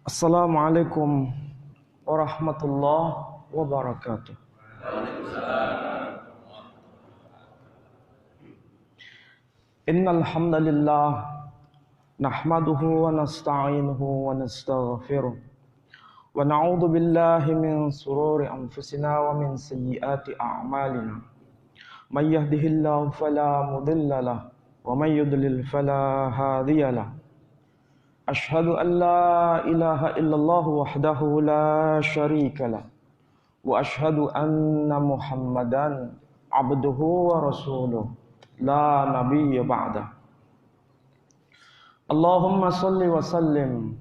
Assalamualaikum warahmatullahi wabarakatuh. Innal hamdalillah nahmaduhu wa nasta'inuhu wa nastaghfiruh wa na'udzu billahi min shururi anfusina wa min sayyiati a'malina. May yahdihillahu fala mudilla lahu wa may yudlil fala hadiya lahu. Ashhadu an la ilaha illallah wahdahu la syarika lah wa ashhadu anna Muhammadan abduhu wa rasuluh la nabiyya ba'dah. Allahumma salli wa sallim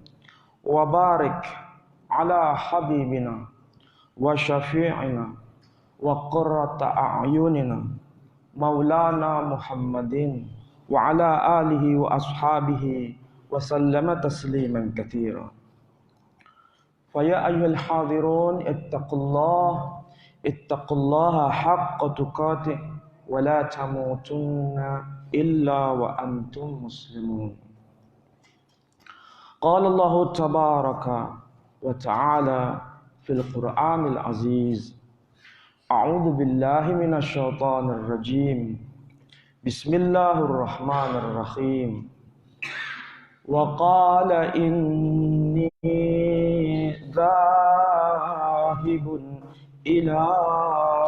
wa barik ala habibina wa syafi'ina wa qurrata a'yunina maulana Muhammadin wa ala alihi wa ashabihi wa sallama tasliman katsira. Fa ya ayyuhal hadirun ittaqullaha haqqa tuqatih wa la tamutunna illa wa antum muslimun. Qala Allah tabaraka wa ta'ala fil Qur'anil aziz. A'udzu billahi minasy syaithanir rajim. Bismillahirrahmanirrahim. Wa qala inni dhahibun ila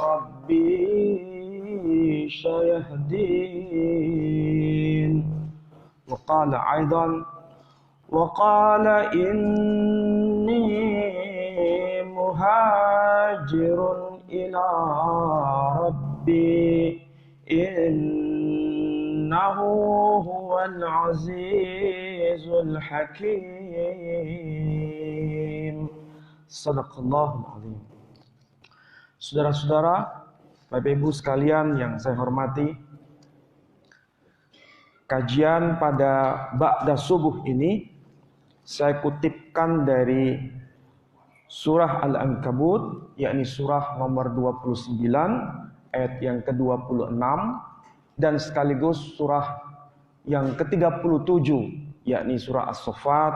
rabbi sayahdin. Wa qala aidan wa qala inni muhajirun ila rabbi innahu huwal azizul hakim. Shadaqallahul azim. Saudara-saudara, Bapak Ibu sekalian yang saya hormati, kajian pada ba'da subuh ini saya kutipkan dari surah Al-Ankabut, yakni surah nomor 29 ayat yang ke-26, dan sekaligus surah yang ke-37, yakni surah As-Saffat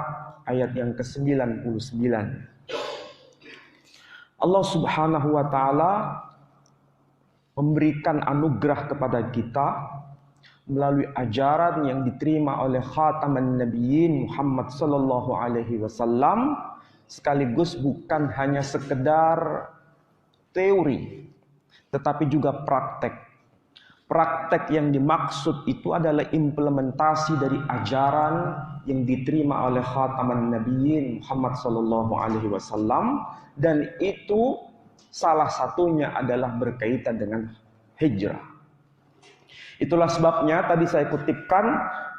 ayat yang ke-99. Allah Subhanahu wa taala memberikan anugerah kepada kita melalui ajaran yang diterima oleh Khataman Nabiyyin Muhammad sallallahu alaihi wasallam, sekaligus bukan hanya sekedar teori tetapi juga praktek. Praktek yang dimaksud itu adalah implementasi dari ajaran yang diterima oleh Khataman Nabiyyin Muhammad sallallahu alaihi wasallam, dan itu salah satunya adalah berkaitan dengan hijrah. Itulah sebabnya tadi saya kutipkan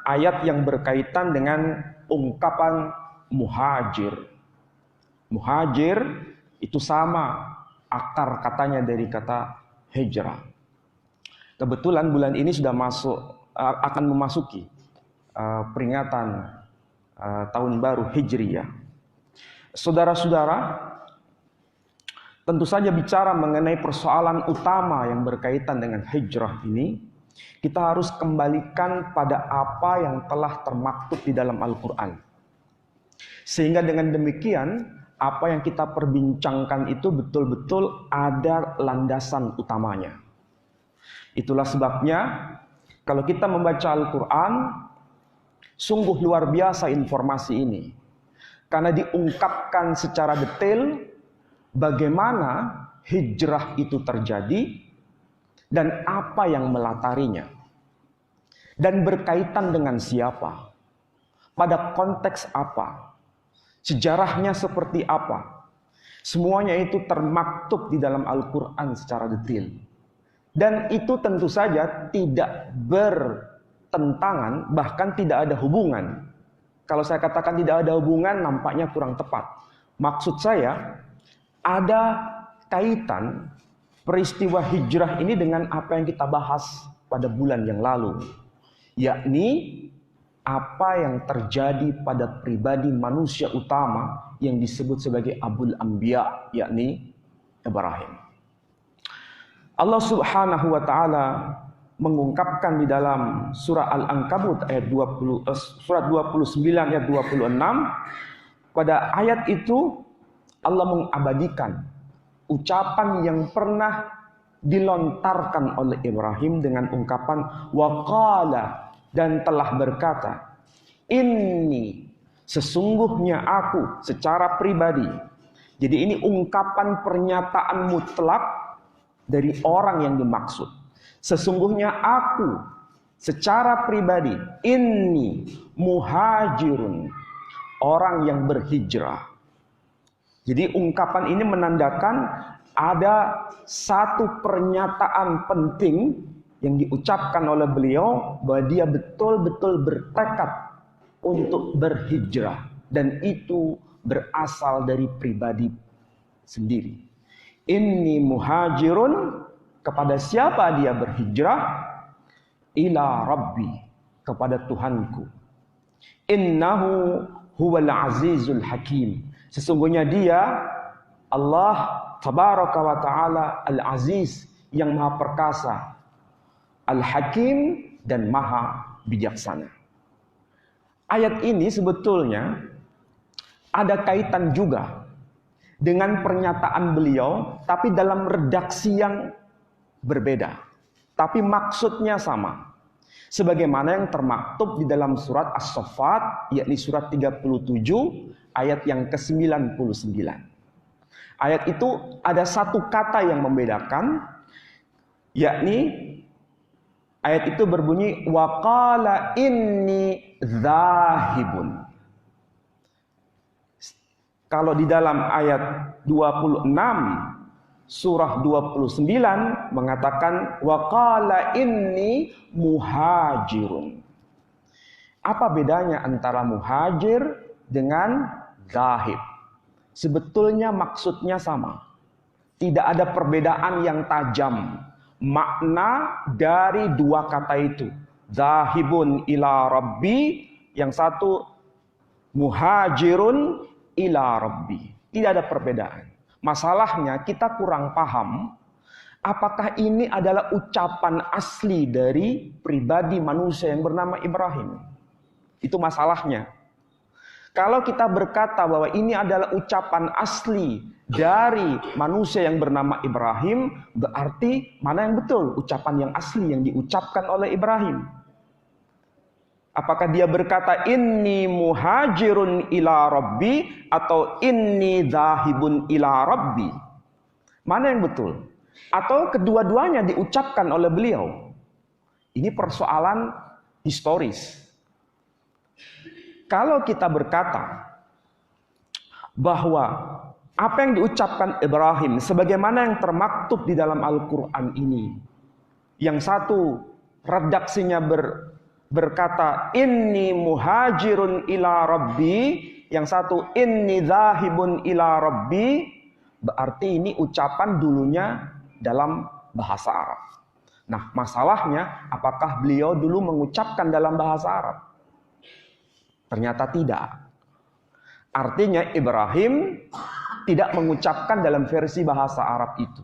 ayat yang berkaitan dengan ungkapan muhajir. Muhajir itu sama akar katanya dari kata hijrah. Kebetulan bulan ini sudah akan memasuki peringatan tahun baru Hijriyah. Saudara-saudara, tentu saja bicara mengenai persoalan utama yang berkaitan dengan hijrah ini, kita harus kembalikan pada apa yang telah termaktub di dalam Al-Quran. Sehingga dengan demikian, apa yang kita perbincangkan itu betul-betul ada landasan utamanya. Itulah sebabnya kalau kita membaca Al-Quran, sungguh luar biasa informasi ini. Karena diungkapkan secara detail bagaimana hijrah itu terjadi dan apa yang melatarinya. Dan berkaitan dengan siapa, pada konteks apa, sejarahnya seperti apa. Semuanya itu termaktub di dalam Al-Quran secara detail. Dan itu tentu saja tidak bertentangan, bahkan tidak ada hubungan. Kalau saya katakan tidak ada hubungan, nampaknya kurang tepat. Maksud saya, ada kaitan peristiwa hijrah ini dengan apa yang kita bahas pada bulan yang lalu. Yakni apa yang terjadi pada pribadi manusia utama yang disebut sebagai Abul Anbiya, yakni Ibrahim. Allah Subhanahu wa taala mengungkapkan di dalam surah Al-Ankabut ayat 29 ayat 26. Pada ayat itu Allah mengabadikan ucapan yang pernah dilontarkan oleh Ibrahim dengan ungkapan waqala, dan telah berkata, inni, sesungguhnya aku secara pribadi. Jadi ini ungkapan pernyataan mutlak dari orang yang dimaksud. Sesungguhnya aku secara pribadi, inni muhajirun, orang yang berhijrah. Jadi ungkapan ini menandakan ada satu pernyataan penting yang diucapkan oleh beliau bahwa dia betul-betul bertekad untuk berhijrah, dan itu berasal dari pribadi sendiri. Inni muhajirun, kepada siapa dia berhijrah? Ila Rabbi, kepada Tuhanku. Innahu huwal azizul hakim, sesungguhnya dia Allah tabaraka wa ta'ala al-aziz, yang maha perkasa, al-hakim, dan maha bijaksana. Ayat ini sebetulnya ada kaitan juga dengan pernyataan beliau, tapi dalam redaksi yang berbeda, tapi maksudnya sama. Sebagaimana yang termaktub di dalam surat As-Saffat, yakni surat 37 ayat yang ke-99. Ayat itu ada satu kata yang membedakan, yakni ayat itu berbunyi waqala inni dzahibun. Kalau di dalam ayat 26 surah 29 mengatakan waqala inni muhajirun. Apa bedanya antara muhajir dengan zahib? Sebetulnya maksudnya sama. Tidak ada perbedaan yang tajam. Makna dari dua kata itu, zahibun ila rabbi, yang satu muhajirun ila rabbi. Tidak ada perbedaan. Masalahnya kita kurang paham apakah ini adalah ucapan asli dari pribadi manusia yang bernama Ibrahim. Itu masalahnya. Kalau kita berkata bahwa ini adalah ucapan asli dari manusia yang bernama Ibrahim, berarti mana yang betul? Ucapan yang asli yang diucapkan oleh Ibrahim. Apakah dia berkata inni muhajirun ila rabbi atau inni dzahibun ila rabbi? Mana yang betul? Atau kedua-duanya diucapkan oleh beliau? Ini persoalan historis. Kalau kita berkata bahwa apa yang diucapkan Ibrahim sebagaimana yang termaktub di dalam Al-Quran ini, yang satu redaksinya berkata inni muhajirun ila rabbi, yang satu inni dzahibun ila rabbi, berarti ini ucapan dulunya dalam bahasa Arab. Nah, masalahnya apakah beliau dulu mengucapkan dalam bahasa Arab? Ternyata tidak. Artinya Ibrahim tidak mengucapkan dalam versi bahasa Arab itu.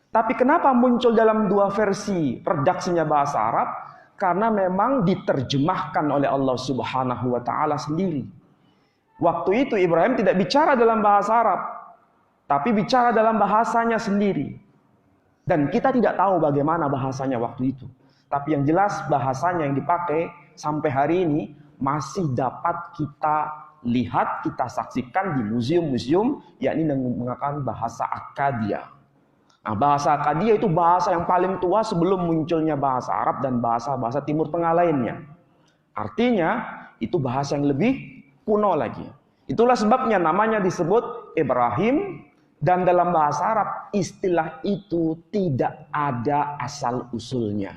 Tapi kenapa muncul dalam dua versi redaksinya bahasa Arab? Karena memang diterjemahkan oleh Allah Subhanahu wa taala sendiri. Waktu itu Ibrahim tidak bicara dalam bahasa Arab, tapi bicara dalam bahasanya sendiri. Dan kita tidak tahu bagaimana bahasanya waktu itu. Tapi yang jelas bahasanya yang dipakai sampai hari ini masih dapat kita lihat, kita saksikan di museum-museum, yakni menggunakan bahasa Akkadia. Nah, bahasa Akkadia itu bahasa yang paling tua sebelum munculnya bahasa Arab dan bahasa-bahasa Timur Tengah lainnya. Artinya, itu bahasa yang lebih kuno lagi. Itulah sebabnya namanya disebut Ibrahim, dan dalam bahasa Arab istilah itu tidak ada asal-usulnya.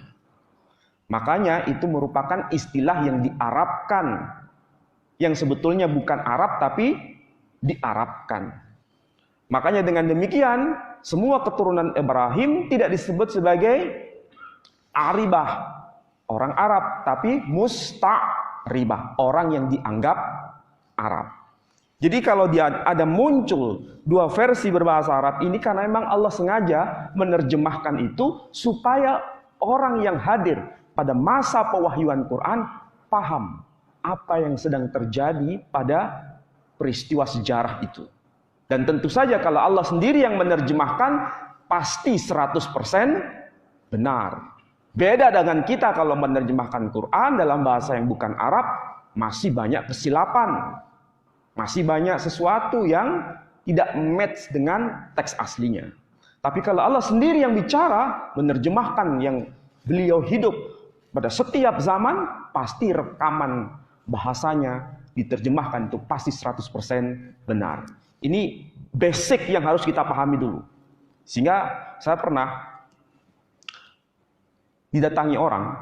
Makanya itu merupakan istilah yang diarabkan, yang sebetulnya bukan Arab tapi diarabkan. Makanya dengan demikian semua keturunan Ibrahim tidak disebut sebagai aribah, orang Arab, tapi musta'ribah, orang yang dianggap Arab. Jadi kalau ada muncul dua versi berbahasa Arab ini karena memang Allah sengaja menerjemahkan itu supaya orang yang hadir pada masa pewahyuan Quran paham apa yang sedang terjadi pada peristiwa sejarah itu. Dan tentu saja kalau Allah sendiri yang menerjemahkan pasti 100% benar. Beda dengan kita kalau menerjemahkan Quran dalam bahasa yang bukan Arab, masih banyak kesilapan. Masih banyak sesuatu yang tidak match dengan teks aslinya. Tapi kalau Allah sendiri yang bicara, menerjemahkan yang beliau hidup pada setiap zaman, pasti rekaman bahasanya diterjemahkan itu pasti 100% benar. Ini basic yang harus kita pahami dulu. Sehingga saya pernah didatangi orang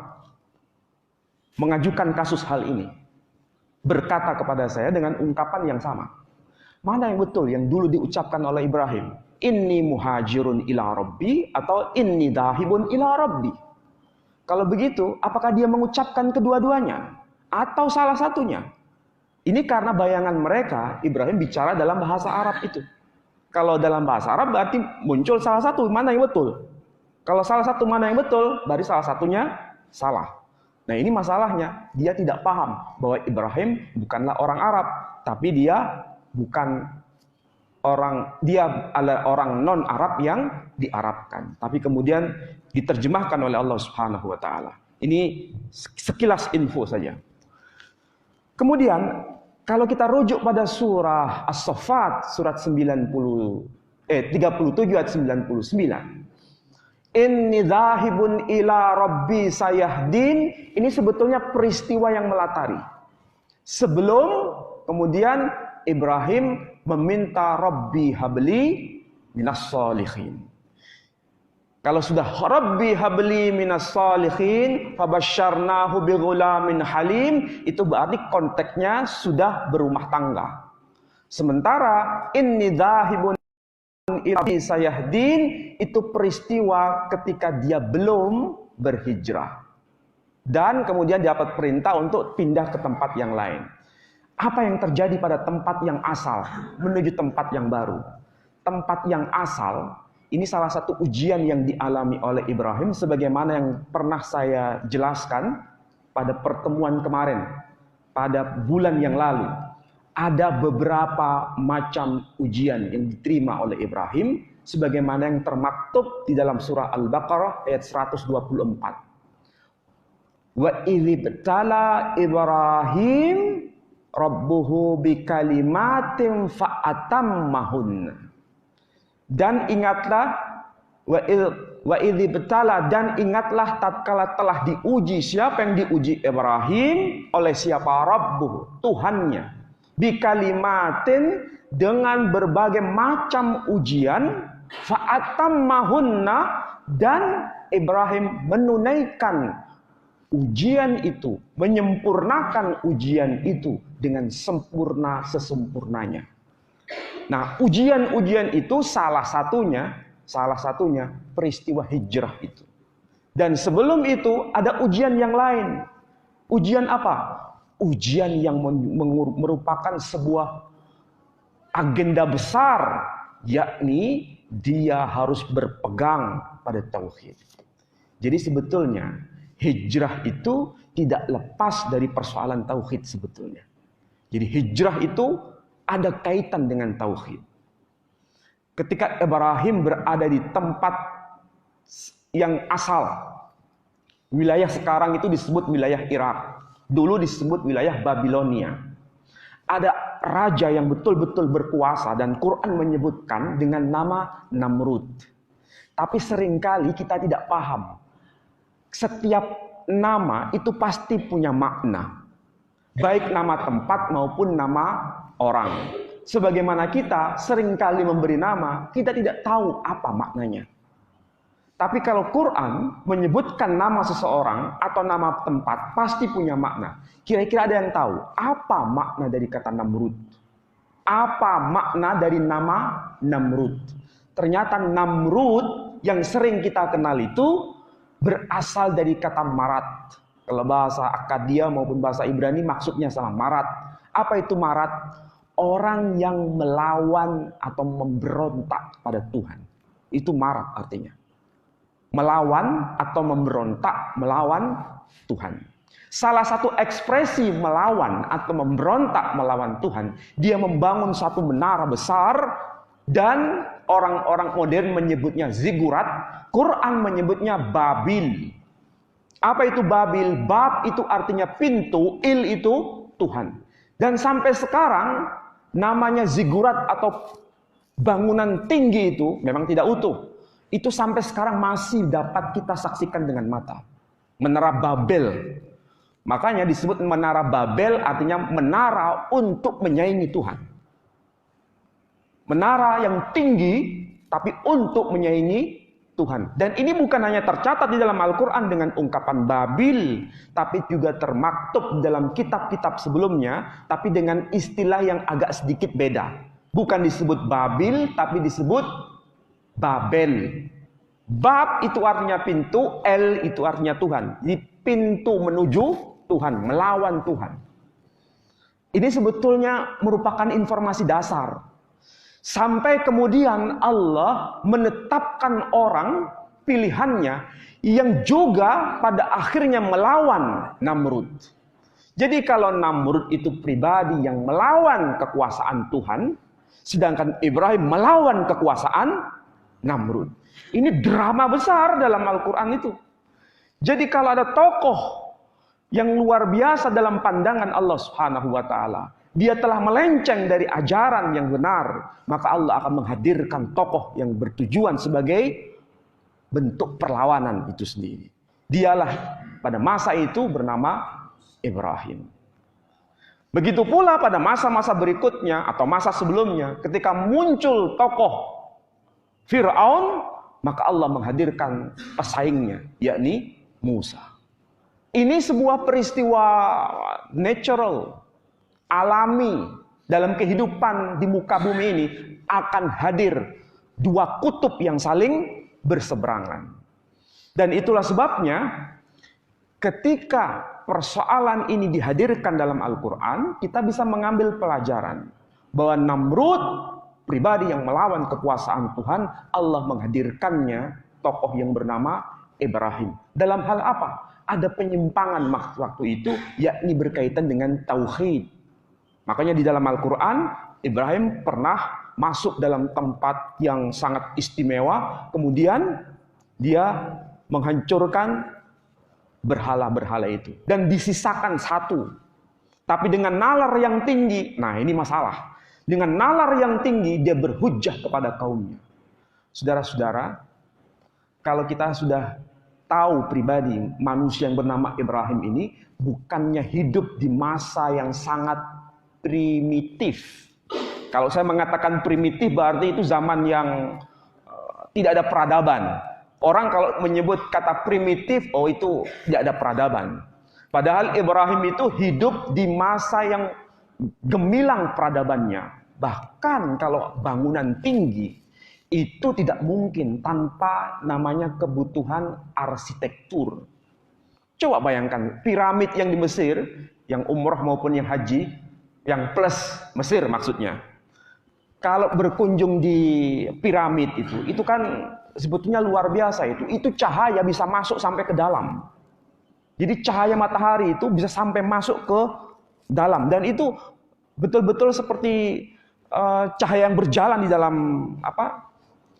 mengajukan kasus hal ini, berkata kepada saya dengan ungkapan yang sama. Mana yang betul yang dulu diucapkan oleh Ibrahim? Inni muhajirun ila rabbi atau inni dahibun ila rabbi? Kalau begitu, apakah dia mengucapkan kedua-duanya atau salah satunya? Ini karena bayangan mereka Ibrahim bicara dalam bahasa Arab itu. Kalau dalam bahasa Arab berarti muncul salah satu, mana yang betul? Kalau salah satu mana yang betul, berarti salah satunya salah. Nah ini masalahnya, dia tidak paham bahwa Ibrahim bukanlah orang Arab, tapi dia adalah orang non-Arab yang diarabkan. Tapi kemudian diterjemahkan oleh Allah Subhanahu wa taala. Ini sekilas info saja. Kemudian kalau kita rujuk pada surah As-Saffat surat 37 ayat 99. Inni dzahibun ila rabbi sayahdin. Ini sebetulnya peristiwa yang melatari. Sebelum kemudian Ibrahim meminta Rabbi habli minas solihin. Kalau sudah Rabbi habli minas solihin fabasyarnahu bighulamin halim, itu berarti konteksnya sudah berumah tangga. Sementara inni dzahibun ila sayahdin itu peristiwa ketika dia belum berhijrah dan kemudian dapat perintah untuk pindah ke tempat yang lain. Apa yang terjadi pada tempat yang asal menuju tempat yang baru? Tempat yang asal ini salah satu ujian yang dialami oleh Ibrahim sebagaimana yang pernah saya jelaskan pada pertemuan kemarin, pada bulan yang lalu. Ada beberapa macam ujian yang diterima oleh Ibrahim sebagaimana yang termaktub di dalam surah Al-Baqarah ayat 124. Wa idzibtala Ibrahim rabbuhu bikalimatin fa'atammahun. Dan ingatlah wa idzibtala, dan ingatlah tatkala telah diuji. Siapa yang diuji? Ibrahim. Oleh siapa? Rabbuhu, Tuhannya. Bikalimatin, dengan berbagai macam ujian, fa'atammahunna, dan Ibrahim menunaikan ujian itu, menyempurnakan ujian itu dengan sempurna sesempurnanya. Nah, ujian-ujian itu salah satunya peristiwa hijrah itu. Dan sebelum itu ada ujian yang lain. Ujian apa? Ujian yang merupakan sebuah agenda besar, yakni dia harus berpegang pada tauhid. Jadi sebetulnya hijrah itu tidak lepas dari persoalan tauhid sebetulnya. Jadi hijrah itu ada kaitan dengan tauhid. Ketika Ibrahim berada di tempat yang asal, wilayah sekarang itu disebut wilayah Irak. Dulu disebut wilayah Babilonia. Ada raja yang betul-betul berkuasa dan Quran menyebutkan dengan nama Namrud. Tapi seringkali kita tidak paham. Setiap nama itu pasti punya makna. Baik nama tempat maupun nama orang. Sebagaimana kita seringkali memberi nama, kita tidak tahu apa maknanya. Tapi kalau Quran menyebutkan nama seseorang atau nama tempat, pasti punya makna. Kira-kira ada yang tahu apa makna dari kata Namrud? Apa makna dari nama Namrud? Ternyata Namrud yang sering kita kenal itu berasal dari kata marat. Kalau bahasa Akkadia maupun bahasa Ibrani maksudnya sama, marat. Apa itu marat? Orang yang melawan atau memberontak pada Tuhan. Itu marat artinya. melawan atau memberontak melawan Tuhan. Salah satu ekspresi melawan atau memberontak melawan Tuhan, dia membangun satu menara besar dan orang-orang modern menyebutnya zigurat, Quran menyebutnya Babil. Apa itu Babil? Bab itu artinya pintu, il itu Tuhan. Dan sampai sekarang namanya zigurat atau bangunan tinggi itu memang tidak utuh. Itu sampai sekarang masih dapat kita saksikan dengan mata. Menara Babel. Makanya disebut menara Babel artinya menara untuk menyaingi Tuhan. Menara yang tinggi tapi untuk menyaingi Tuhan. Dan ini bukan hanya tercatat di dalam Al-Quran dengan ungkapan Babil, tapi juga termaktub dalam kitab-kitab sebelumnya, tapi dengan istilah yang agak sedikit beda. Bukan disebut Babil, tapi disebut Babel. Bab itu artinya pintu, El itu artinya Tuhan. Jadi pintu menuju Tuhan, melawan Tuhan. Ini sebetulnya merupakan informasi dasar. Sampai kemudian Allah menetapkan orang pilihannya yang juga pada akhirnya melawan Namrud. Jadi kalau Namrud itu pribadi yang melawan kekuasaan Tuhan, sedangkan Ibrahim melawan kekuasaan Namrud. Ini drama besar dalam Al-Quran itu. Jadi kalau ada tokoh yang luar biasa dalam pandangan Allah Subhanahu wa taala, dia telah melenceng dari ajaran yang benar, maka Allah akan menghadirkan tokoh yang bertujuan sebagai bentuk perlawanan itu sendiri. Dialah pada masa itu bernama Ibrahim. Begitu pula pada masa-masa berikutnya atau masa sebelumnya, ketika muncul tokoh Fir'aun, maka Allah menghadirkan pesaingnya, yakni Musa. Ini sebuah peristiwa natural, alami dalam kehidupan di muka bumi ini akan hadir dua kutub yang saling berseberangan. Dan itulah sebabnya ketika persoalan ini dihadirkan dalam Al-Quran, kita bisa mengambil pelajaran bahwa Namrud, pribadi yang melawan kekuasaan Tuhan, Allah menghadirkannya tokoh yang bernama Ibrahim. Dalam hal apa? Ada penyimpangan waktu itu, yakni berkaitan dengan tauhid. Makanya di dalam Al-Quran, Ibrahim pernah masuk dalam tempat yang sangat istimewa, kemudian dia menghancurkan berhala-berhala itu. Dan disisakan satu. Tapi dengan nalar yang tinggi, nah ini masalah. Dengan nalar yang tinggi, dia berhujjah kepada kaumnya. Saudara-saudara, kalau kita sudah tahu pribadi manusia yang bernama Ibrahim ini bukannya hidup di masa yang sangat primitif. Kalau saya mengatakan primitif berarti itu zaman yang tidak ada peradaban. Orang kalau menyebut kata primitif, oh itu tidak ada peradaban. Padahal Ibrahim itu hidup di masa yang gemilang peradabannya. Bahkan kalau bangunan tinggi, itu tidak mungkin tanpa namanya kebutuhan arsitektur. Coba bayangkan, piramid yang di Mesir, yang umroh maupun yang haji, yang plus Mesir maksudnya. Kalau berkunjung di piramid itu kan sebetulnya luar biasa itu. Itu cahaya bisa masuk sampai ke dalam. Jadi cahaya matahari itu bisa sampai masuk ke dalam. Dan itu betul-betul seperti cahaya yang berjalan di dalam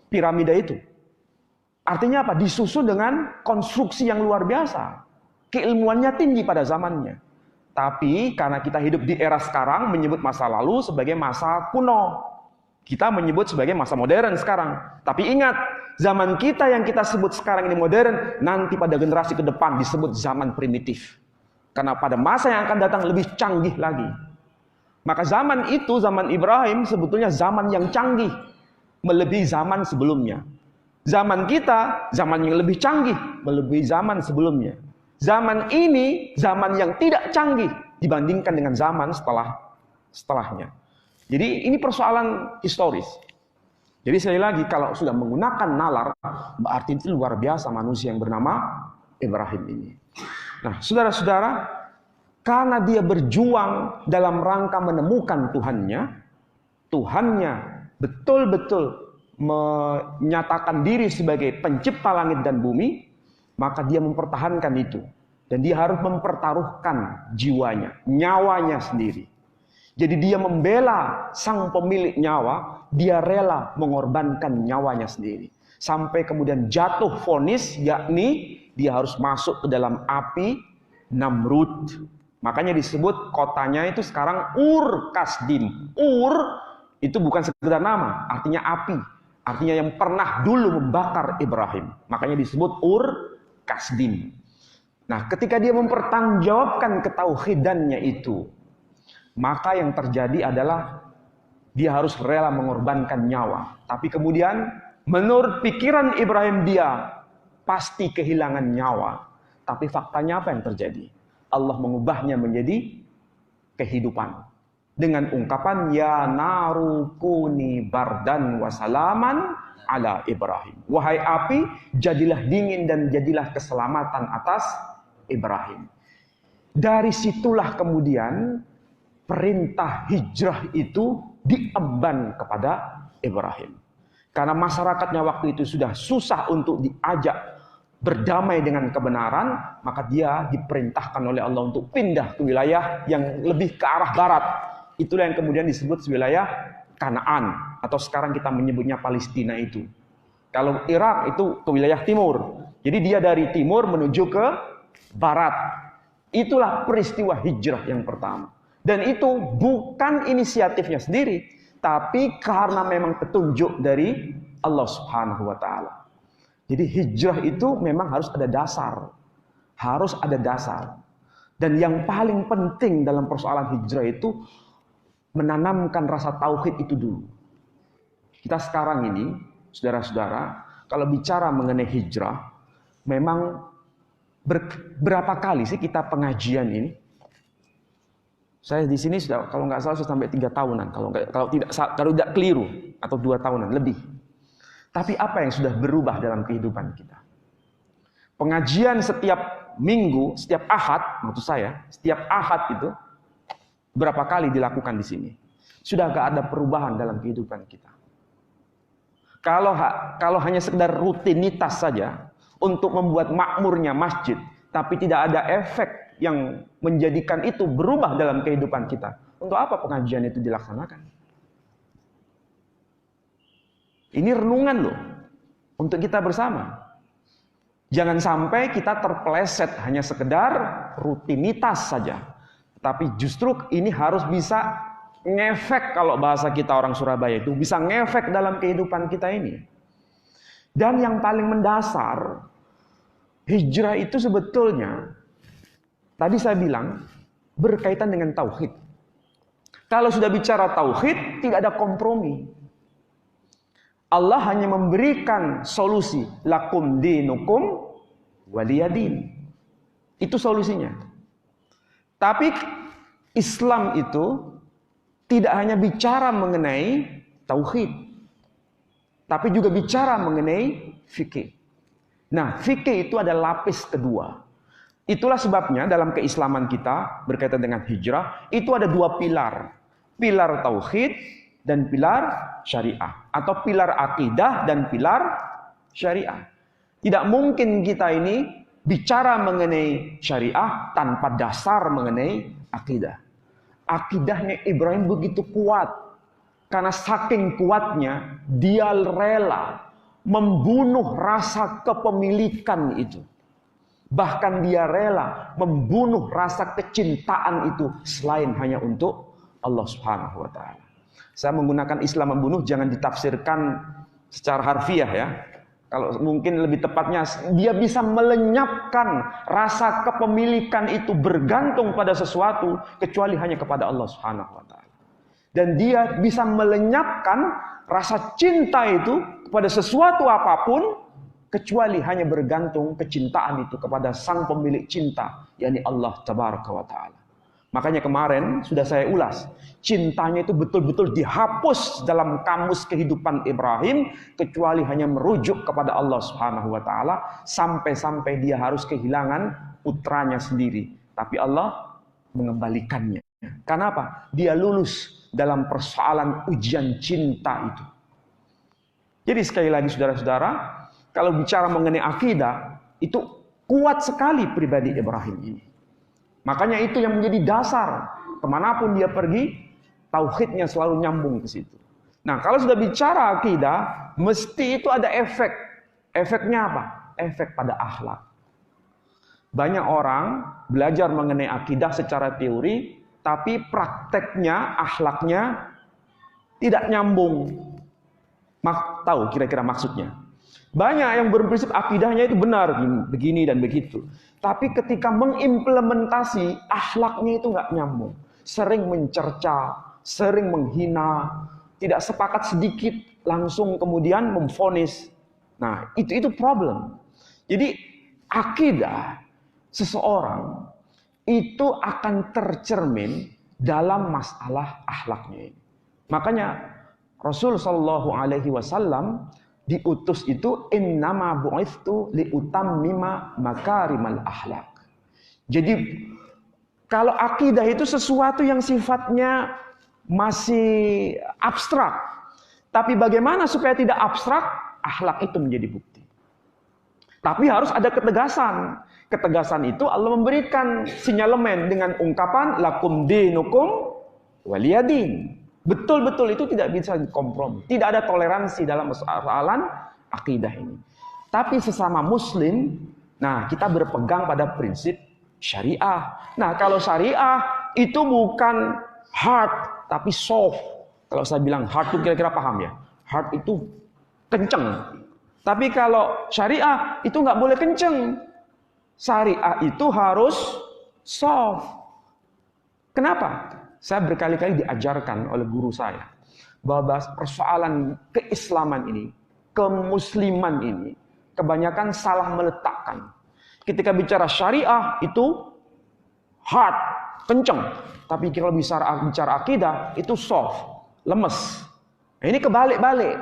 piramida itu. Artinya apa? Disusun dengan konstruksi yang luar biasa. Keilmuannya tinggi pada zamannya. Tapi karena kita hidup di era sekarang, menyebut masa lalu sebagai masa kuno. Kita menyebut sebagai masa modern sekarang. Tapi ingat, zaman kita yang kita sebut sekarang ini modern, nanti pada generasi ke depan disebut zaman primitif. Karena pada masa yang akan datang lebih canggih lagi. Maka zaman itu, zaman Ibrahim sebetulnya zaman yang canggih. Melebihi zaman sebelumnya. Zaman kita, zaman yang lebih canggih, melebihi zaman sebelumnya. Zaman ini, zaman yang tidak canggih dibandingkan dengan zaman setelahnya. Jadi ini persoalan historis. Jadi sekali lagi, kalau sudah menggunakan nalar, berarti itu luar biasa manusia yang bernama Ibrahim ini. Nah, saudara-saudara, karena dia berjuang dalam rangka menemukan Tuhannya betul-betul menyatakan diri sebagai pencipta langit dan bumi, maka dia mempertahankan itu. Dan dia harus mempertaruhkan jiwanya, nyawanya sendiri. Jadi dia membela sang pemilik nyawa, dia rela mengorbankan nyawanya sendiri. Sampai kemudian jatuh vonis, yakni dia harus masuk ke dalam api Namrud. Makanya disebut kotanya itu sekarang Ur Kasdim. Ur itu bukan sekedar nama, artinya api. Artinya yang pernah dulu membakar Ibrahim. Makanya disebut Ur Kasdim. Nah, ketika dia mempertanggungjawabkan ketauhidannya itu, maka yang terjadi adalah dia harus rela mengorbankan nyawa. Tapi kemudian menurut pikiran Ibrahim dia pasti kehilangan nyawa. Tapi faktanya apa yang terjadi? Allah mengubahnya menjadi kehidupan. Dengan ungkapan, Ya naru kuni bardan wasalaman ala Ibrahim. Wahai api, jadilah dingin dan jadilah keselamatan atas Ibrahim. Dari situlah kemudian perintah hijrah itu diemban kepada Ibrahim. Karena masyarakatnya waktu itu sudah susah untuk diajak berdamai dengan kebenaran, maka dia diperintahkan oleh Allah untuk pindah ke wilayah yang lebih ke arah barat. Itulah yang kemudian disebut wilayah Kanaan, atau sekarang kita menyebutnya Palestina itu. Kalau Irak itu ke wilayah timur. Jadi dia dari timur menuju ke barat. Itulah peristiwa hijrah yang pertama. Dan itu bukan inisiatifnya sendiri, tapi karena memang petunjuk dari Allah Subhanahu wa taala. Jadi hijrah itu memang harus ada dasar. Harus ada dasar. Dan yang paling penting dalam persoalan hijrah itu menanamkan rasa tauhid itu dulu. Kita sekarang ini, saudara-saudara, kalau bicara mengenai hijrah, memang berapa kali sih kita pengajian ini? Saya di sini sudah, kalau nggak salah, sudah sampai 3 tahunan, kalau tidak keliru, atau 2 tahunan lebih. Tapi apa yang sudah berubah dalam kehidupan kita? Pengajian setiap minggu, setiap Ahad, maksud saya, setiap Ahad itu berapa kali dilakukan di sini? Sudah nggak ada perubahan dalam kehidupan kita. Kalau hanya sekedar rutinitas saja untuk membuat makmurnya masjid, tapi tidak ada efek yang menjadikan itu berubah dalam kehidupan kita, untuk apa pengajian itu dilaksanakan? Ini renungan loh, untuk kita bersama. Jangan sampai kita terpeleset hanya sekedar rutinitas saja. Tapi justru ini harus bisa ngefek, kalau bahasa kita orang Surabaya itu, bisa ngefek dalam kehidupan kita ini. Dan yang paling mendasar, hijrah itu sebetulnya, tadi saya bilang, berkaitan dengan tauhid. Kalau sudah bicara tauhid, tidak ada kompromi. Allah hanya memberikan solusi, lakum dinukum waliyadin. Itu solusinya. Tapi Islam itu tidak hanya bicara mengenai tauhid, tapi juga bicara mengenai fikih. Nah, fikih itu ada lapis kedua. Itulah sebabnya dalam keislaman kita berkaitan dengan hijrah, itu ada 2 pilar. Pilar tauhid dan pilar syariah. Atau pilar akidah dan pilar syariah. Tidak mungkin kita ini bicara mengenai syariah tanpa dasar mengenai akidah. Akidahnya Ibrahim begitu kuat. Karena saking kuatnya, dia rela membunuh rasa kepemilikan itu. Bahkan dia rela membunuh rasa kecintaan itu selain hanya untuk Allah Subhanahu wa taala. Saya menggunakan istilah membunuh, jangan ditafsirkan secara harfiah ya. Kalau mungkin lebih tepatnya, dia bisa melenyapkan rasa kepemilikan itu bergantung pada sesuatu kecuali hanya kepada Allah Subhanahu wa taala. Dan dia bisa melenyapkan rasa cinta itu kepada sesuatu apapun kecuali hanya bergantung kecintaan itu kepada sang pemilik cinta, yakni Allah Tabaraka wa taala. Makanya kemarin sudah saya ulas, cintanya itu betul-betul dihapus dalam kamus kehidupan Ibrahim kecuali hanya merujuk kepada Allah Subhanahu wa taala, sampai-sampai dia harus kehilangan putranya sendiri. Tapi Allah mengembalikannya. Kenapa? Dia lulus dalam persoalan ujian cinta itu. Jadi sekali lagi saudara-saudara, kalau bicara mengenai akidah, itu kuat sekali pribadi Ibrahim ini. Makanya itu yang menjadi dasar kemanapun dia pergi, tauhidnya selalu nyambung ke situ. Nah, kalau sudah bicara akidah, mesti itu ada efek. Efeknya apa? Efek pada akhlak. Banyak orang belajar mengenai akidah secara teori, tapi prakteknya, akhlaknya tidak nyambung. Tahu kira-kira maksudnya? Banyak yang berprinsip akidahnya itu benar, begini dan begitu. Tapi ketika mengimplementasi, akhlaknya itu nggak nyambung. Sering mencerca, sering menghina, tidak sepakat sedikit, langsung kemudian memvonis. Nah, itu problem. Jadi akidah seseorang itu akan tercermin dalam masalah akhlaknya. Makanya Rasul Shallallahu Alaihi Wasallam diutus itu innama bu'itsu liutammima makarimal akhlak. Jadi kalau akidah itu sesuatu yang sifatnya masih abstrak. Tapi bagaimana supaya tidak abstrak? Akhlak itu menjadi bukti. Tapi harus ada ketegasan. Ketegasan itu Allah memberikan sinyalemen dengan ungkapan lakum dinukum waliyadin. Betul-betul itu tidak bisa dikompromi. Tidak ada toleransi dalam persoalan akidah ini. Tapi sesama muslim, nah kita berpegang pada prinsip syariah. Nah kalau syariah itu bukan hard, tapi soft. Kalau saya bilang hard itu kira-kira paham ya? Hard itu kenceng. Tapi kalau syariah itu nggak boleh kenceng. Syariah itu harus soft. Kenapa? Saya berkali-kali diajarkan oleh guru saya bahwa persoalan keislaman ini, kemusliman ini, kebanyakan salah meletakkan. Ketika bicara syariah itu hard, kenceng. Tapi kalau bicara akidah itu soft, lemes. Nah, ini kebalik-balik.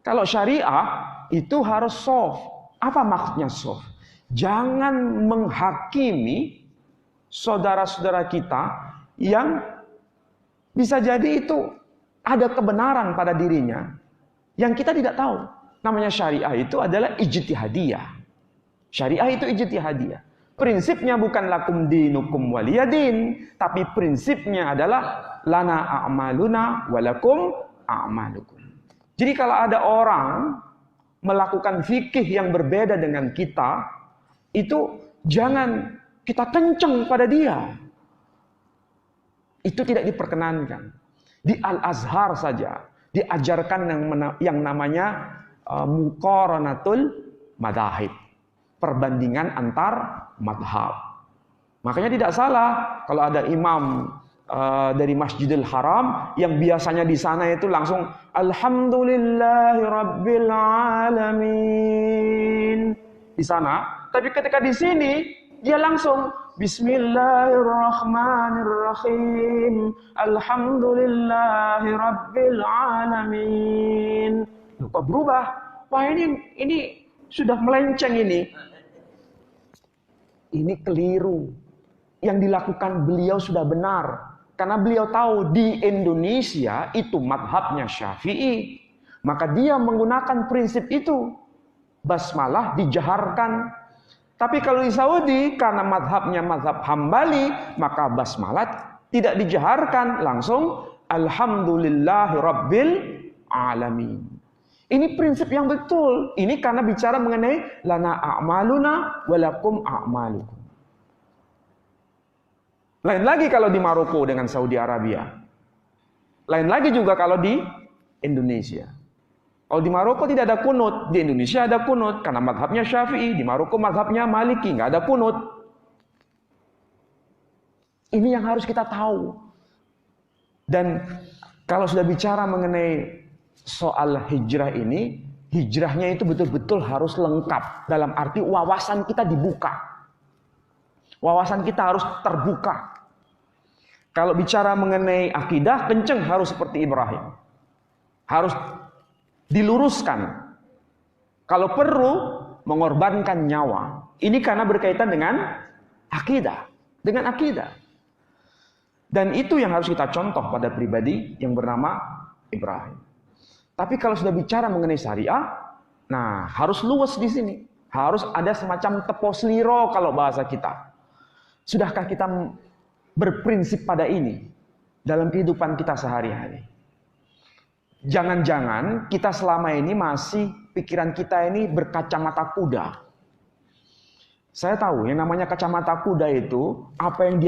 Kalau syariah itu harus soft. Apa maksudnya soft? Jangan menghakimi saudara-saudara kita yang bisa jadi itu ada kebenaran pada dirinya yang kita tidak tahu. Namanya syariah itu adalah ijtihadiyah. Syariah itu ijtihadiyah. Prinsipnya bukan lakum dinukum waliyadin, tapi prinsipnya adalah lana a'maluna walakum a'malukum. Jadi kalau ada orang melakukan fikih yang berbeda dengan kita, itu jangan kita kenceng pada dia. Itu tidak diperkenankan. Di Al-Azhar saja diajarkan yang namanya muqaranatul madahib. Perbandingan antar madhab. Makanya tidak salah kalau ada imam dari Masjidil Haram yang biasanya di sana itu langsung Alhamdulillahi Rabbil Alamin di sana. Tapi ketika di sini dia langsung Bismillahirrahmanirrahim. Alhamdulillahi Rabbil Alamin. Kok berubah? Wah ini sudah melenceng ini. Ini keliru. Yang dilakukan beliau sudah benar. Karena beliau tahu di Indonesia itu madhabnya Syafi'i. Maka dia menggunakan prinsip itu. Basmalah dijaharkan. Tapi kalau di Saudi, karena madhabnya madhab Hambali, maka basmalah tidak dijaharkan. Langsung, Alhamdulillahi Rabbil Alamin. Ini prinsip yang betul. Ini karena bicara mengenai lana a'maluna walakum a'malukum. Lain lagi kalau di Maroko dengan Saudi Arabia. Lain lagi juga kalau di Indonesia. Kalau di Maroko tidak ada kunut, di Indonesia ada kunut. Karena madhabnya Syafi'i, di Maroko madhabnya Maliki, nggak ada kunut. Ini yang harus kita tahu. Dan kalau sudah bicara mengenai soal hijrah ini, hijrahnya itu betul-betul harus lengkap. Dalam arti wawasan kita dibuka. Wawasan kita harus terbuka. Kalau bicara mengenai akidah, kenceng harus seperti Ibrahim. Harus diluruskan. Kalau perlu, mengorbankan nyawa. Ini karena berkaitan dengan akidah. Dengan akidah. Dan itu yang harus kita contoh pada pribadi yang bernama Ibrahim. Tapi kalau sudah bicara mengenai syariah, nah harus luas di sini. Harus ada semacam teposliro kalau bahasa kita. Sudahkah kita berprinsip pada ini dalam kehidupan kita sehari-hari? Jangan-jangan kita selama ini masih pikiran kita ini berkacamata kuda. Saya tahu yang namanya kacamata kuda itu apa yang